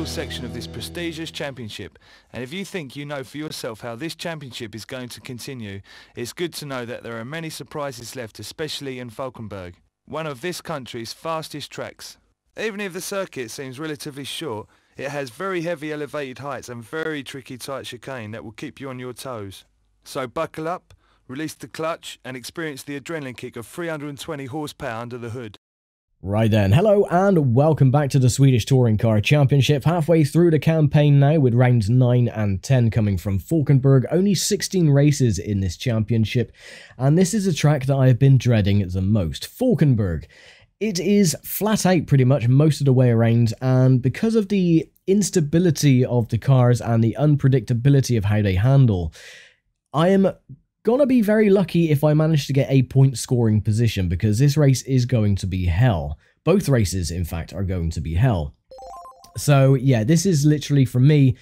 section of this prestigious championship, and if you think you know for yourself how this championship is going to continue, it's good to know that there are many surprises left, especially in Falkenberg, one of this country's fastest tracks. Even if the circuit seems relatively short, it has very heavy elevated heights and very tricky tight chicane that will keep you on your toes. So buckle up, release the clutch and experience the adrenaline kick of 320 horsepower under the hood. Right then, hello and welcome back to the Swedish Touring Car Championship. Halfway through the campaign now with rounds 9 and 10 coming from Falkenberg. Only 16 races in this championship, and this is a track that I have been dreading the most, Falkenberg. It is flat out pretty much most of the way around, and because of the instability of the cars and the unpredictability of how they handle, I am gonna be very lucky if I manage to get a point scoring position, because this race is going to be hell. Both races, in fact, are going to be hell. So yeah, this is literally, for me,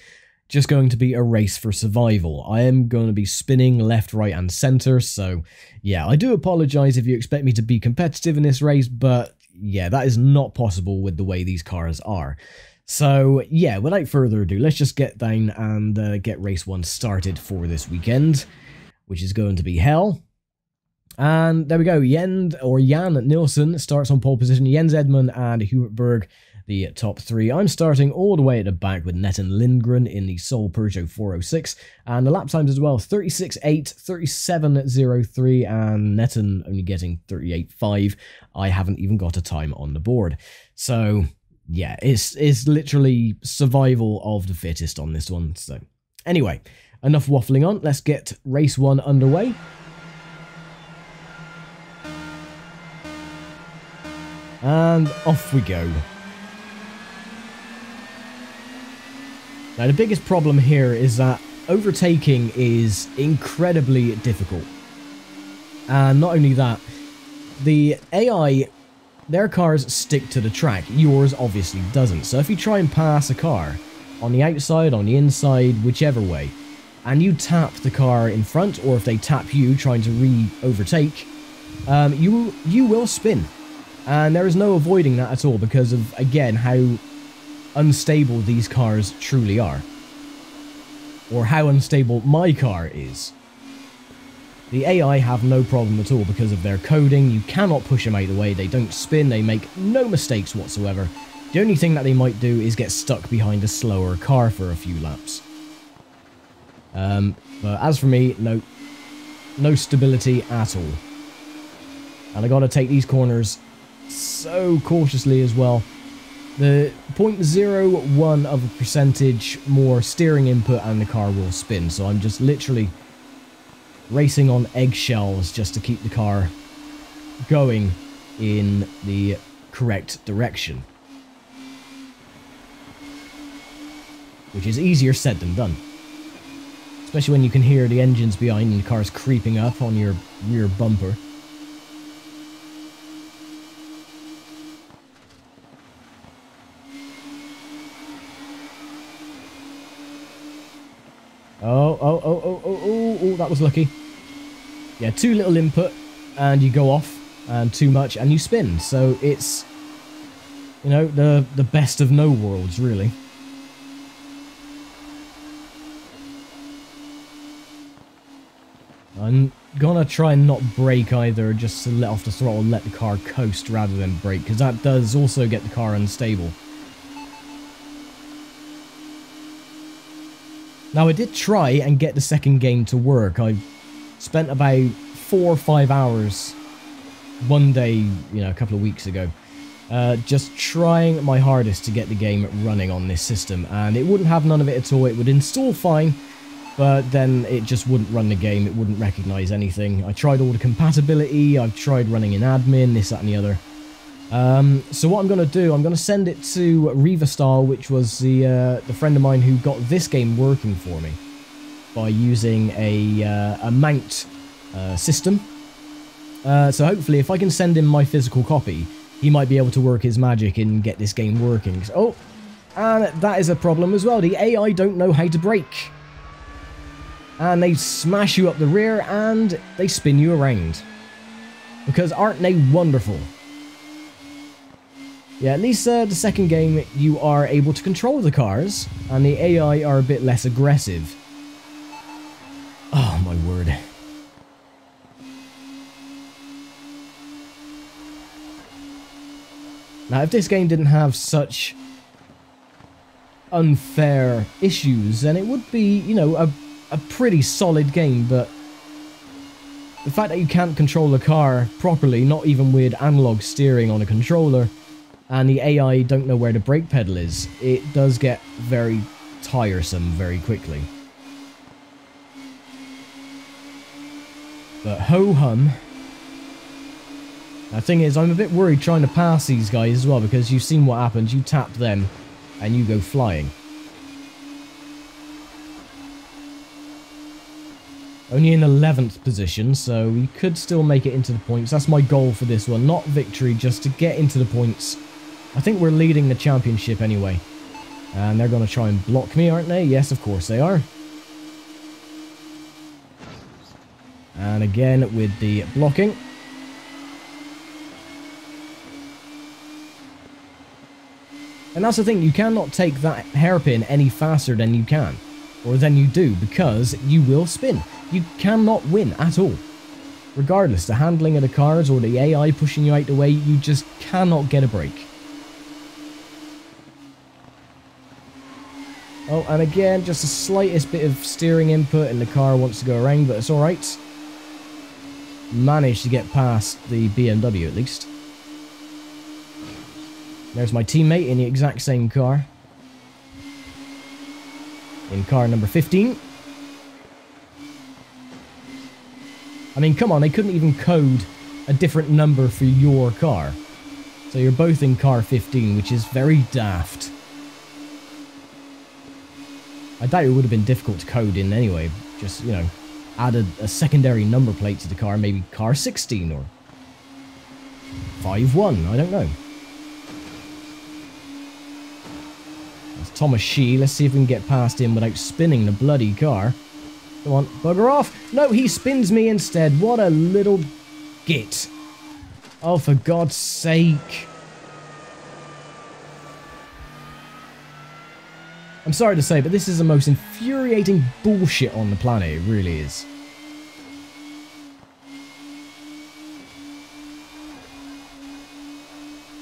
just going to be a race for survival. I am going to be spinning left, right and center, so yeah, I do apologize if you expect me to be competitive in this race, but yeah, that is not possible with the way these cars are. So yeah, without further ado, let's just get down and get race 1 started for this weekend, which is going to be hell. And there we go, Jan Nilsson starts on pole position, Jens Edmund and Hubert Berg, the top 3. I'm starting all the way at the back with Netton Lindgren in the Sol Peugeot 406, and the lap times as well, 36.8, 37.03, and Netton only getting 38.5. I haven't even got a time on the board. So yeah, it's literally survival of the fittest on this one. So anyway, enough waffling on, let's get race 1 underway. And off we go. Now the biggest problem here is that overtaking is incredibly difficult. And not only that, the AI, their cars stick to the track, yours obviously doesn't. So if you try and pass a car, on the outside, on the inside, whichever way, and you tap the car in front, or if they tap you trying to re-overtake, you will spin. And there is no avoiding that at all because of, again, how unstable these cars truly are. Or how unstable my car is. The AI have no problem at all because of their coding. You cannot push them out of the way, they don't spin, they make no mistakes whatsoever. The only thing that they might do is get stuck behind a slower car for a few laps. But as for me, no stability at all. And I gotta take these corners so cautiously as well. The 0.01 of a percentage more steering input and the car will spin. So I'm just literally racing on eggshells just to keep the car going in the correct direction. Which is easier said than done. Especially when you can hear the engines behind and the car's creeping up on your rear bumper. Oh, that was lucky. Yeah, too little input and you go off, and too much and you spin. So it's, you know, the best of no worlds, really. I'm gonna try and not brake either, just to let off the throttle and let the car coast rather than brake, because that does also get the car unstable. Now I did try and get the second game to work. I spent about 4 or 5 hours one day, you know, a couple of weeks ago, just trying my hardest to get the game running on this system, and it wouldn't have none of it at all. It would install fine, but then it just wouldn't run the game, it wouldn't recognise anything. I tried all the compatibility, I've tried running in admin, this, that and the other. So what I'm going to do, I'm going to send it to Rivastal, which was the friend of mine who got this game working for me by using a mount system. So hopefully if I can send him my physical copy, he might be able to work his magic and get this game working. Oh, and that is a problem as well. The AI don't know how to brake. And they smash you up the rear and they spin you around. Because aren't they wonderful? Yeah, at least the second game you are able to control the cars, and the AI are a bit less aggressive. Oh my word. Now, if this game didn't have such unfair issues, then it would be, you know, a pretty solid game, but the fact that you can't control the car properly, not even with analog steering on a controller, and the AI don't know where the brake pedal is, it does get very tiresome very quickly. But ho-hum. The thing is, I'm a bit worried trying to pass these guys as well, because you've seen what happens. You tap them, and you go flying. Only in 11th position, so we could still make it into the points. That's my goal for this one. Not victory, just to get into the points. I think we're leading the championship anyway. And they're going to try and block me, aren't they? Yes, of course they are. And again, with the blocking. And that's the thing, you cannot take that hairpin any faster than you can. Or than you do, because you will spin. You cannot win at all. Regardless, the handling of the cars or the AI pushing you out the way, you just cannot get a break. Oh, and again, just the slightest bit of steering input and the car wants to go around, but it's alright. Managed to get past the BMW at least. There's my teammate in the exact same car. In car number 15. I mean, come on, they couldn't even code a different number for your car. So you're both in car 15, which is very daft. I doubt it would have been difficult to code in anyway. Just, you know, add a secondary number plate to the car, maybe car 16 or 51, I don't know. That's Thomas Shee. Let's see if we can get past him without spinning the bloody car. Come on, bugger off. No, he spins me instead. What a little git. Oh, for God's sake. I'm sorry to say, but this is the most infuriating bullshit on the planet. It really is.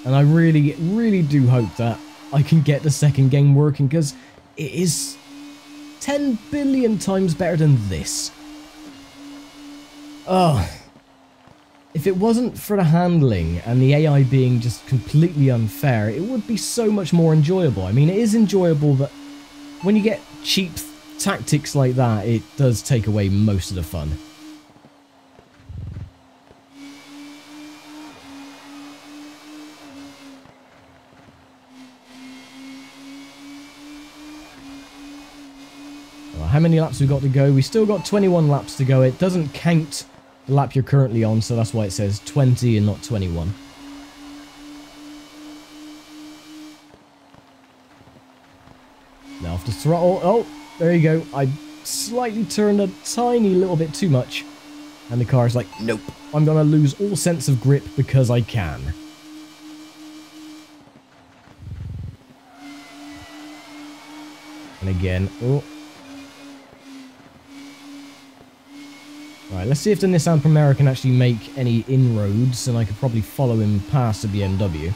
And I really, really do hope that I can get the second game working, because it is 10 billion times better than this. Oh. If it wasn't for the handling and the AI being just completely unfair, it would be so much more enjoyable. I mean, it is enjoyable, but when you get cheap tactics like that, it does take away most of the fun. Well, how many laps we got to go? We still got 21 laps to go. It doesn't count the lap you're currently on, so that's why it says 20 and not 21. Now off the throttle. Oh, there you go. I slightly turned a tiny little bit too much. And the car's like, nope, I'm going to lose all sense of grip because I can. And again, oh. Right, let's see if the Nissan Primera can actually make any inroads, and I could probably follow him past the BMW.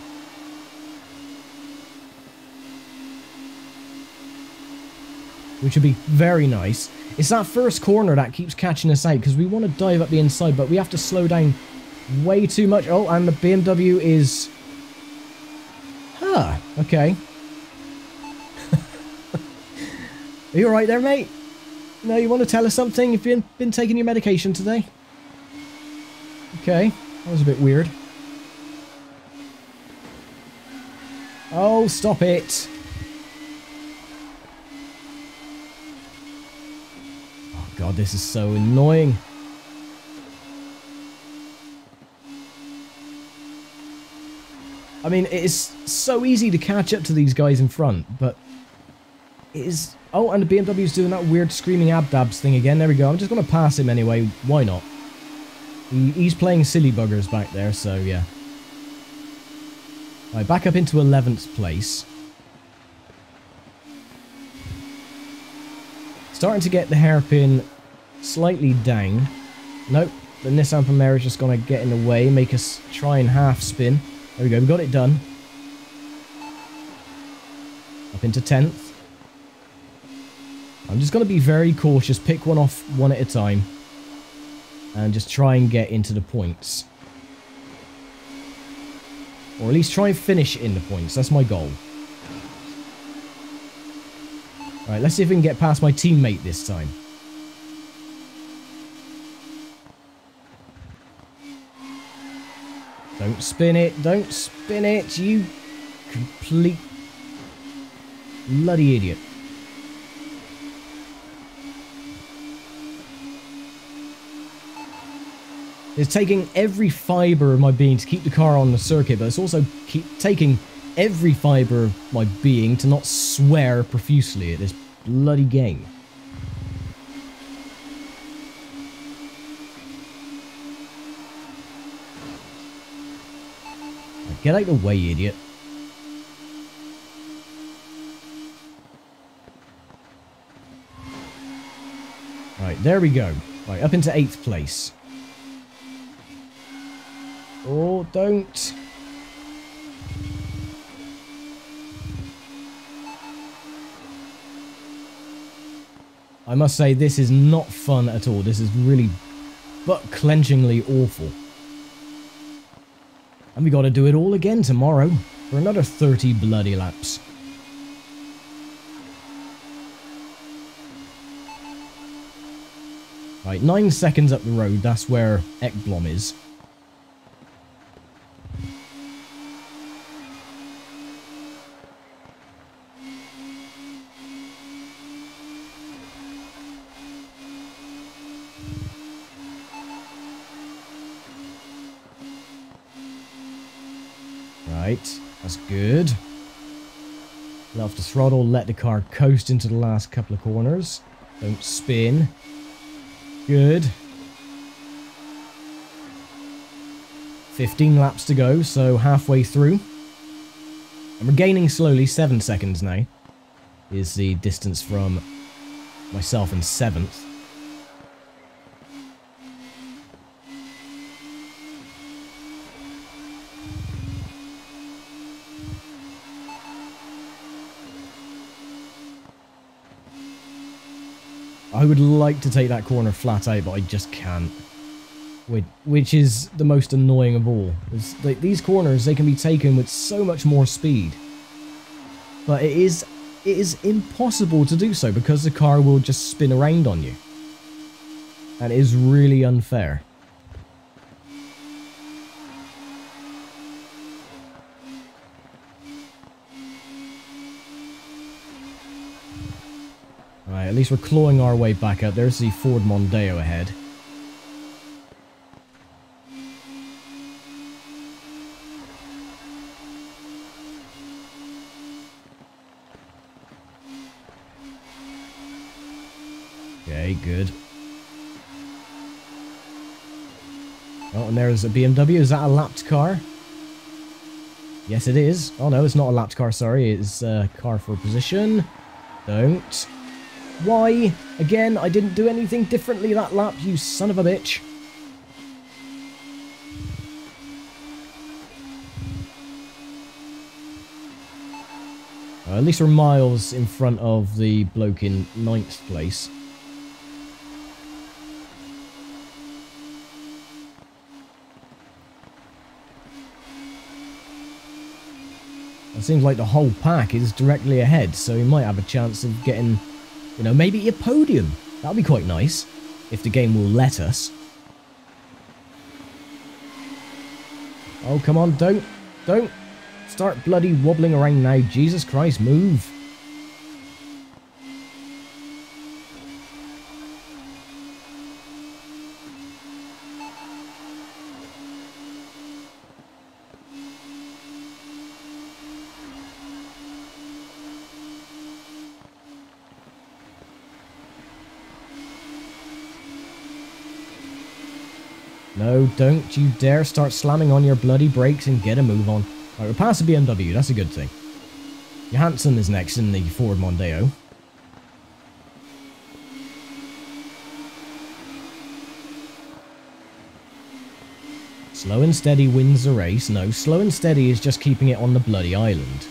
Which would be very nice. It's that first corner that keeps catching us out, because we want to dive up the inside, but we have to slow down way too much. Oh, and the BMW is... Huh, okay. Are you alright there, mate? No, you want to tell us something? You've been taking your medication today? Okay, that was a bit weird. Oh, stop it. Oh God, this is so annoying. I mean, it is so easy to catch up to these guys in front, but it is... Oh, and the BMW's doing that weird screaming abdabs thing again. There we go. I'm just going to pass him anyway. Why not? He's playing silly buggers back there, so yeah. Right, back up into 11th place. Starting to get the hairpin slightly down. Nope, the Nissan Primera is just going to get in the way, make us try and half spin. There we go, we got it done. Up into 10th. I'm just going to be very cautious, pick one off one at a time. And just try and get into the points. Or at least try and finish in the points, that's my goal. Alright, let's see if we can get past my teammate this time. Don't spin it, you complete bloody idiot. It's taking every fibre of my being to keep the car on the circuit, but it's also taking every fibre of my being to not swear profusely at this bloody game. Get out of the way, idiot. Right, there we go. Right, up into 8th place. Oh, don't. I must say, this is not fun at all. This is really butt-clenchingly awful. And we got to do it all again tomorrow for another 30 bloody laps. Right, 9 seconds up the road, that's where Ekblom is. Right, that's good. Love to throttle, let the car coast into the last couple of corners. Don't spin. Good. 15 laps to go, so halfway through. And we're gaining slowly, 7 seconds now. Is the distance from myself in 7th. I would like to take that corner flat out, but I just can't. Which is the most annoying of all. These corners, they can be taken with so much more speed. But it is impossible to do so because the car will just spin around on you. And it is really unfair. Right, at least we're clawing our way back out. There's the Ford Mondeo ahead. Okay, good. Oh, and there's a BMW. Is that a lapped car? Yes, it is. Oh, no, it's not a lapped car, sorry. It's a car for position. Don't. Why? Again, I didn't do anything differently that lap, you son of a bitch. At least we're miles in front of the bloke in 9th place. It seems like the whole pack is directly ahead, so we might have a chance of getting, you know, maybe a podium. That'll be quite nice, if the game will let us. Oh, come on, don't start bloody wobbling around now. Jesus Christ, move. No, don't you dare start slamming on your bloody brakes and get a move on. Right, we're past the BMW. That's a good thing. Johansson is next in the Ford Mondeo. Slow and steady wins the race. No, slow and steady is just keeping it on the bloody island.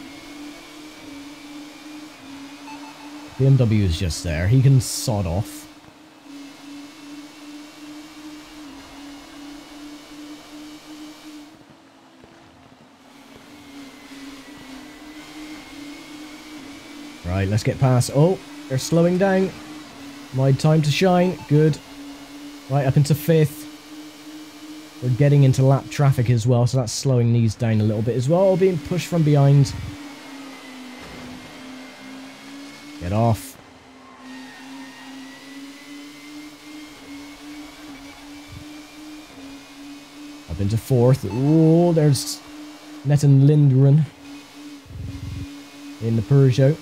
BMW is just there. He can sod off. Right, let's get past. Oh, they're slowing down. My time to shine. Good. Right, up into 5th. We're getting into lap traffic as well, so that's slowing these down a little bit as well. Being pushed from behind. Get off. Up into 4th. Oh, there's Netten Lindgren in the Peugeot.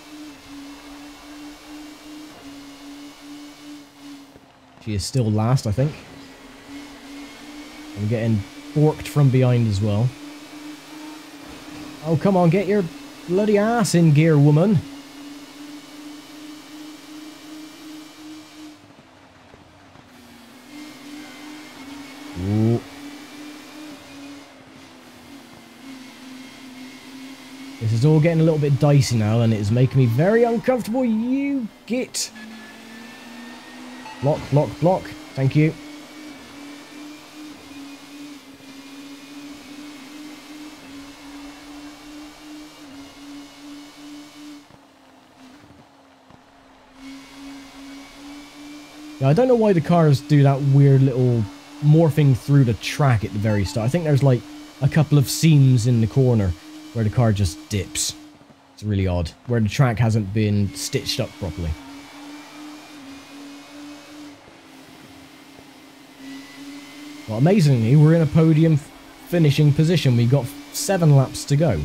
She is still last, I think. I'm getting borked from behind as well. Oh, come on, get your bloody ass in gear, woman. Ooh. This is all getting a little bit dicey now, and it is making me very uncomfortable. You git. Block, block, block. Thank you. Yeah, I don't know why the cars do that weird little morphing through the track at the very start. I think there's like a couple of seams in the corner where the car just dips. It's really odd. Where the track hasn't been stitched up properly. Well, amazingly, we're in a podium finishing position. We've got 7 laps to go.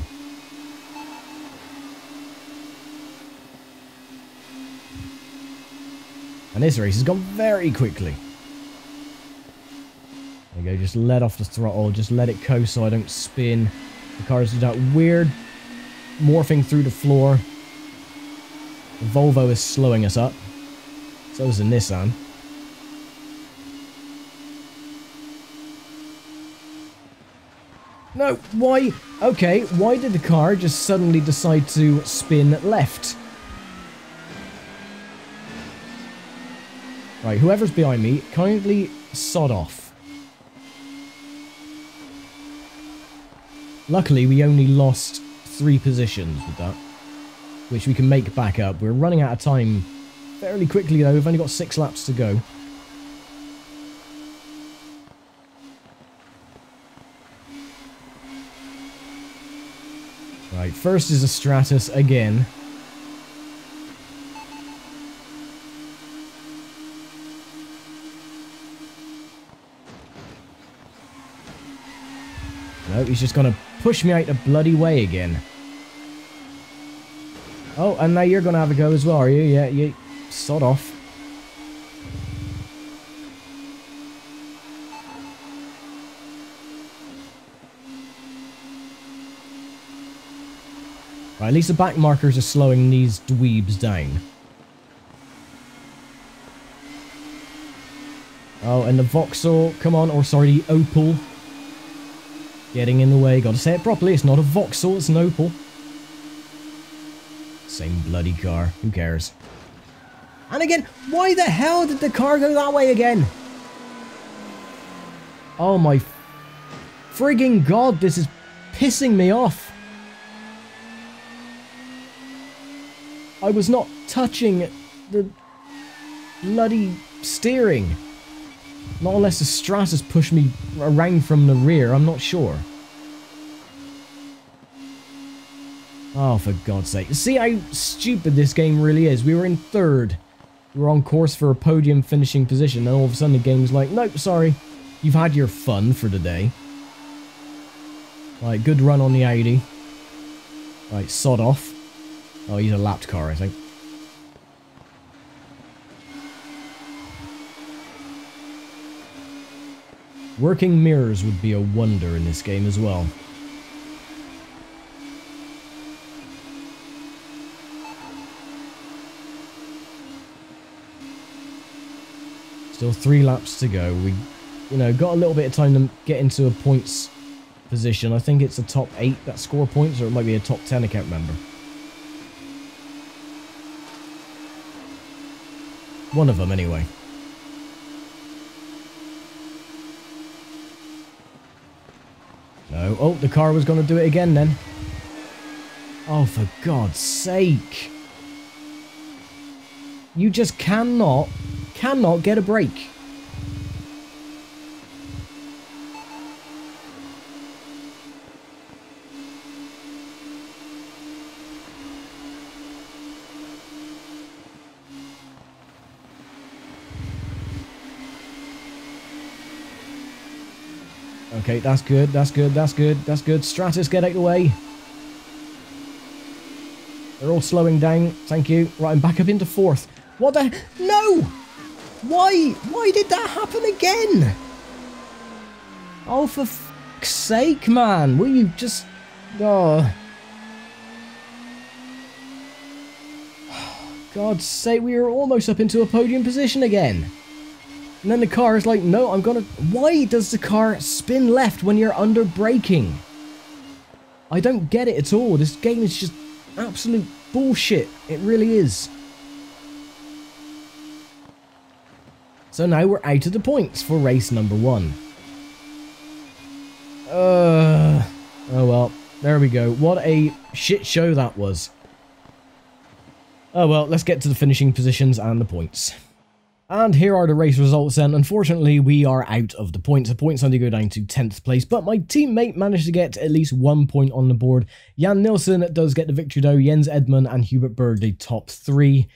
And this race has gone very quickly. There you go, just let off the throttle, just let it coast so I don't spin. The cars do that weird morphing through the floor. The Volvo is slowing us up. So is the Nissan. No, why? Okay, why did the car just suddenly decide to spin left? Right, whoever's behind me, kindly sod off. Luckily, we only lost 3 positions with that, which we can make back up. We're running out of time fairly quickly though. We've only got 6 laps to go. Right, first is a Stratus again. No, he's just gonna push me out the bloody way again. Oh, and now you're gonna have a go as well, are you? Yeah, you sod off. Right, at least the back markers are slowing these dweebs down. Oh, and the Vauxhall, come on, or sorry, the Opel. Getting in the way, gotta say it properly, it's not a Vauxhall, it's an Opel. Same bloody car, who cares? And again, why the hell did the car go that way again? Oh my frigging god, this is pissing me off. I was not touching the bloody steering. Not unless the Stratus pushed me around from the rear, I'm not sure. Oh, for God's sake. See how stupid this game really is. We were in 3rd. We were on course for a podium finishing position, and all of a sudden the game's like, nope, sorry. You've had your fun for the day. Right, good run on the Audi. Right, sod off. Oh, he's a lapped car, I think. Working mirrors would be a wonder in this game as well. Still 3 laps to go. We, got a little bit of time to get into a points position. I think it's a top 8 that score points, or it might be a top 10, I can't remember. One of them, anyway. No. Oh, the car was going to do it again then. Oh, for God's sake. You just cannot get a break. Okay, that's good, that's good, that's good, that's good. Stratus, get out of the way. They're all slowing down. Thank you. Right, I'm back up into 4th. What the... No! Why? Why did that happen again? Oh, for fuck's sake, man. Will you just... Oh. God's sake, we are almost up into a podium position again. And then the car is like, no, I'm gonna... Why does the car spin left when you're under braking? I don't get it at all. This game is just absolute bullshit. It really is. So now we're out of the points for race number 1. Oh well, there we go. What a shit show that was. Oh well, let's get to the finishing positions and the points. And here are the race results then. Unfortunately, we are out of the points. The points only go down to 10th place, but my teammate managed to get at least 1 point on the board. Jan Nilsson does get the victory though, Jens Edman and Hubert Berg the top 3.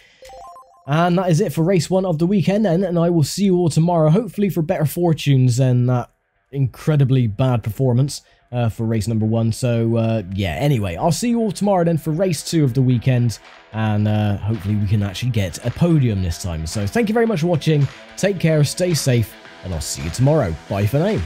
And that is it for race 1 of the weekend then, and I will see you all tomorrow, hopefully for better fortunes than that incredibly bad performance for race number 1. So yeah, anyway, I'll see you all tomorrow then for race 2 of the weekend, and hopefully we can actually get a podium this time. So thank you very much for watching, take care, stay safe, and I'll see you tomorrow. Bye for now.